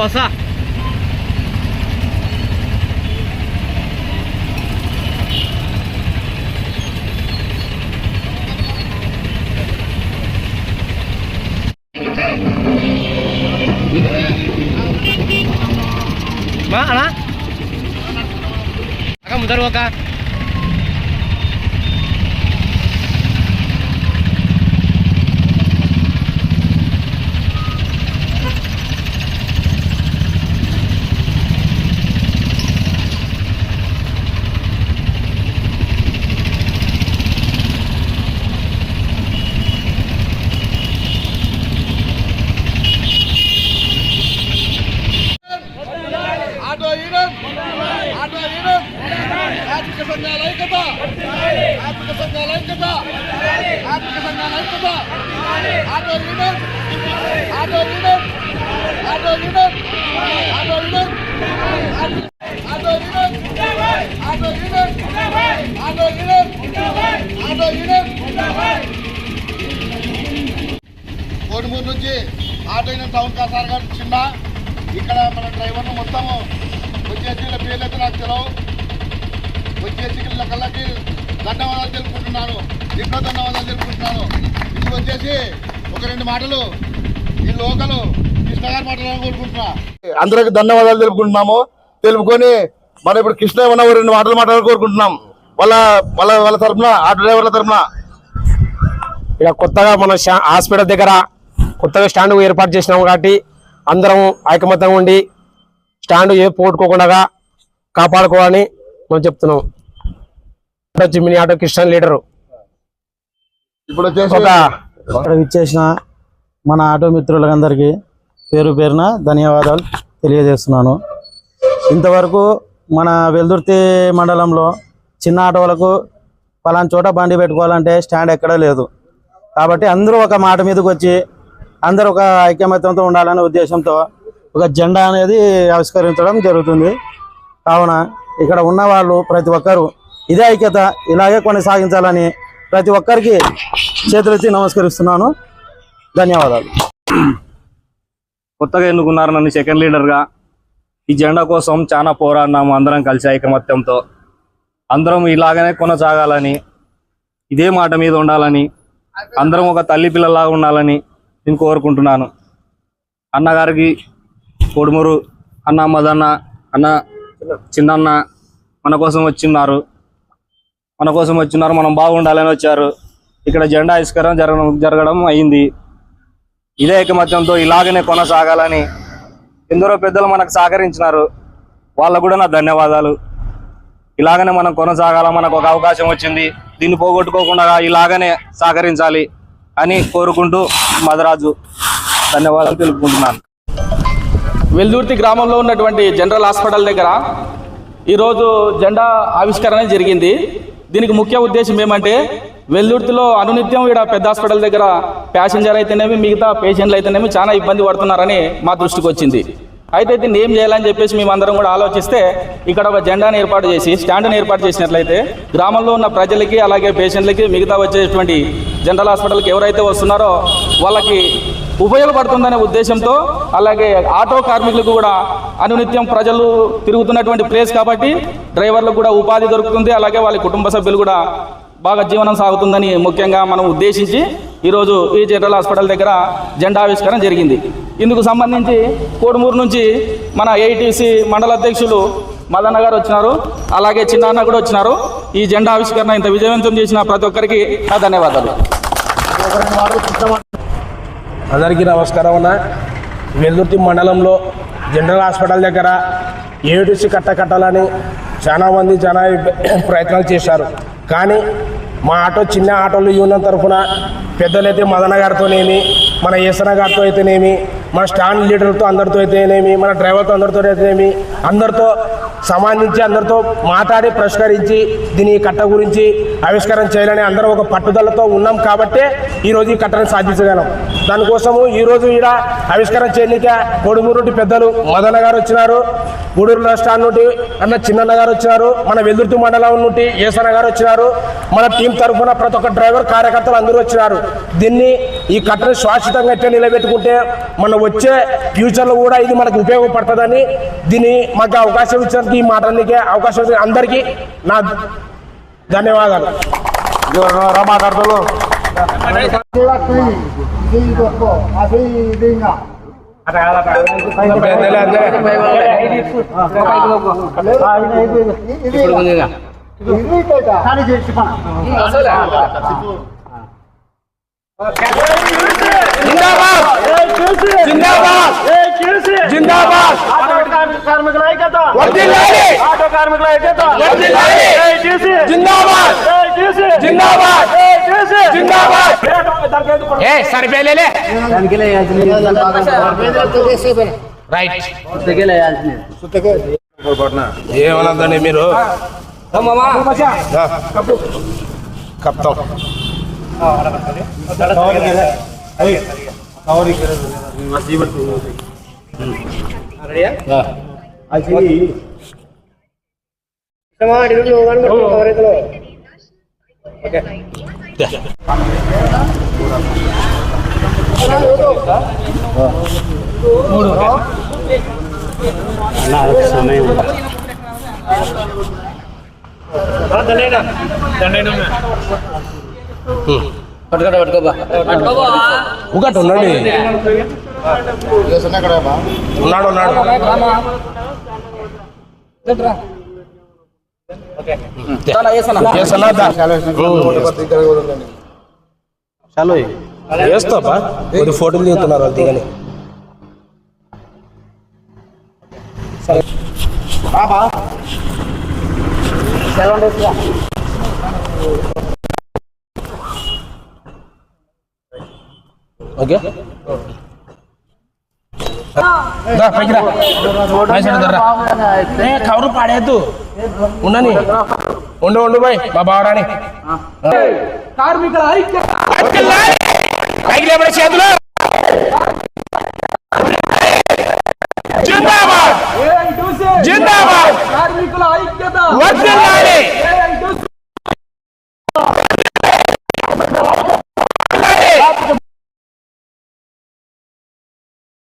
వస్తా అన్నా అక్క ముందరు ఒక కోడుమూరు నుంచి ఆటో యూనియన్ టౌన్ కాసార్ గారు చిన్న ఇక్కడ మన డ్రైవర్లు మొత్తం వచ్చేసి పేర్లు అయితే నాకు తెలవు. వచ్చేసి కళ్ళకి ధన్యవాదాలు తెలుపుకుంటున్నాను, ఎన్నో ధన్యవాదాలు తెలుపుకుంటున్నాను. ఇది వచ్చేసి ఒక రెండు మాటలు ఈ లోకలు కృష్ణ గారి మాటలు కోరుకుంటున్నా. అందరికి ధన్యవాదాలు తెలుపుకుంటున్నాము. తెలుపుకొని మనం ఇప్పుడు కృష్ణ ఏమన్నా రెండు మాటలు మాట్లాడాలని కోరుకుంటున్నాం. వాళ్ళ తరఫున ఆటో డ్రైవర్ల తరఫున ఇక కొత్తగా మన హాస్పిటల్ దగ్గర కొత్తగా స్టాండ్ ఏర్పాటు చేసినాం కాబట్టి అందరం ఐకమత్యంగా ఉండి స్టాండ్ ఏ పోగొట్టుకోకుండా కాపాడుకోవాలని మనం చెప్తున్నాం. మినీ ఆటో కృష్ణ లీడరు ఇప్పుడు ఇచ్చేసిన మన ఆటో మిత్రులందరికీ పేరు పేరున ధన్యవాదాలు తెలియజేస్తున్నాను. ఇంతవరకు మన వెల్దుర్తి మండలంలో చిన్న ఆటోలకు పలానా చోట బండి పెట్టుకోవాలంటే స్టాండ్ ఎక్కడా లేదు. కాబట్టి అందరూ ఒక మాట మీదకి వచ్చి అందరూ ఒక ఐకమత్యంతో ఉండాలనే ఉద్దేశంతో ఒక జెండా అనేది ఆవిష్కరించడం జరుగుతుంది. కావున ఇక్కడ ఉన్న వాళ్ళు ప్రతి ఒక్కరూ ఇదే ఐక్యత ఇలాగే కొనసాగించాలని ప్రతి ఒక్కరికి చేతులెత్తి నమస్కరిస్తున్నాను. ధన్యవాదాలు. కొత్తగా ఎన్నుకున్నారు నన్ను సెకండ్ లీడర్గా. ఈ జెండా కోసం చాలా పోరాడినాము అందరం కలిసి ఐకమత్యంతో. అందరం ఇలాగనే కొనసాగాలని, ఇదే మాట మీద ఉండాలని, అందరం ఒక తల్లి పిల్లలాగా ఉండాలని నేను కోరుకుంటున్నాను. అన్నగారికి కొడుమూరు అన్న, మదన్న అన్న, చిన్నన్న మన కోసం వచ్చిన్నారు, మనం బాగుండాలని వచ్చారు. ఇక్కడ జెండా ఆవిష్కరణ జరగడం అయింది. ఇదే ఐకమత్యంతో ఇలాగనే కొనసాగాలని ఎందరో పెద్దలు మనకు సహకరించినారు, వాళ్ళకు కూడా నా ధన్యవాదాలు. ఇలాగనే మనం కొనసాగాల, మనకు ఒక అవకాశం వచ్చింది, దీన్ని పోగొట్టుకోకుండా ఇలాగనే సహకరించాలి అని కోరుకుంటూ మదరాజు ధన్యవాదాలు తెలుపుకుంటున్నాను. వెల్దుర్తి గ్రామంలో ఉన్నటువంటి జనరల్ హాస్పిటల్ దగ్గర ఈరోజు జెండా ఆవిష్కరణ జరిగింది. దీనికి ముఖ్య ఉద్దేశం ఏమంటే వెల్దుర్తిలో అనునిత్యం ఇక్కడ పెద్ద హాస్పిటల్ దగ్గర ప్యాసింజర్ అయితేనేమి మిగతా పేషెంట్లు అయితేనేమి చాలా ఇబ్బంది పడుతున్నారని మా దృష్టికి వచ్చింది. అయితే దీన్ని ఏం చేయాలని చెప్పేసి మేమందరం కూడా ఆలోచిస్తే ఇక్కడ ఒక జెండాను ఏర్పాటు చేసి స్టాండ్ని ఏర్పాటు చేసినట్లయితే గ్రామంలో ఉన్న ప్రజలకి అలాగే పేషెంట్లకి మిగతా వచ్చేటువంటి జనరల్ హాస్పిటల్కి ఎవరైతే వస్తున్నారో వాళ్ళకి ఉపయోగపడుతుందనే ఉద్దేశంతో, అలాగే ఆటో కార్మికులకు కూడా అనునిత్యం ప్రజలు తిరుగుతున్నటువంటి ప్లేస్ కాబట్టి డ్రైవర్లకు కూడా ఉపాధి దొరుకుతుంది, అలాగే వాళ్ళ కుటుంబ సభ్యులు కూడా బాగా జీవనం సాగుతుందని ముఖ్యంగా మనం ఉద్దేశించి ఈరోజు ఈ జనరల్ హాస్పిటల్ దగ్గర జెండా ఆవిష్కరణ జరిగింది. ఇందుకు సంబంధించి కోడుమూరు నుంచి మన ఏఐటీసీ మండల అధ్యక్షులు మల్లన్న గారు వచ్చినారు, అలాగే చిన్నాన్న కూడా వచ్చినారు. ఈ జెండా ఆవిష్కరణ ఇంత విజయవంతం చేసిన ప్రతి ఒక్కరికి నా ధన్యవాదాలు. అందరికీ నమస్కారం అన్న. వెల్దుర్తి మండలంలో జనరల్ హాస్పిటల్ దగ్గర ఏఐటీసీ కట్టాలని చాలా ప్రయత్నాలు చేశారు. కానీ మా చిన్న ఆటోలు యూనియన్ తరఫున పెద్దలైతే మదన గారితోనేమి, మన ఏసన గారితో అయితేనేమి, మన స్టాండ్ లీడర్తో అందరితో అయితేనేమి, మన డ్రైవర్తో అందరితో అయితేనేమి, అందరితో సంబంధించి అందరితో మాట్లాడి పరిష్కరించి దీని కట్ట గురించి ఆవిష్కరణ చేయాలని అందరం ఒక పట్టుదలతో ఉన్నాం కాబట్టే ఈరోజు ఈ కట్టను సాధించగలం. దానికోసము ఈరోజు ఈడ ఆవిష్కరణ చేయడానికి కోడుమూరు నుండి పెద్దలు మదన గారు వచ్చినారు, గూడూరు స్టాండ్ నుండి అన్న చిన్నన్న గారు వచ్చినారు, మన వెల్దుర్తి మండలం నుండి ఏసన గారు వచ్చినారు, మన టీం తరఫున ప్రతి ఒక్క డ్రైవర్ కార్యకర్తలు అందరూ వచ్చినారు. దీన్ని ఈ కట్టను శాశ్వతంగా ఎట్లా నిలబెట్టుకుంటే మన వచ్చే ఫ్యూచర్లో కూడా ఇది మనకు ఉపయోగపడుతుందని దీన్ని మాకు అవకాశం ఇచ్చినందుకు ఈ మాట్లాడడానికి అవకాశం ఇచ్చిన అందరికీ నా ధన్యవాదాలు. జిందాబాద్. కార్మికుల ఐక్యత. ఆటో కార్మికుల ఐక్యత. జిందాబాద్. జిందాబాద్. జిందాబాద్. సరిపోయలే రైట్ ఏమన్నదండి మీరు కప్తాం ఒకటి ఉన్నాడు వేస్తా ఫోటోలు దిగుతున్నారు వాళ్ళు దిగని. ఓకే కవరు పాడేద్దు ఉండని ఉండు బాయ్ మా బావరాని కార్మికుల ఐక్యత చేతులు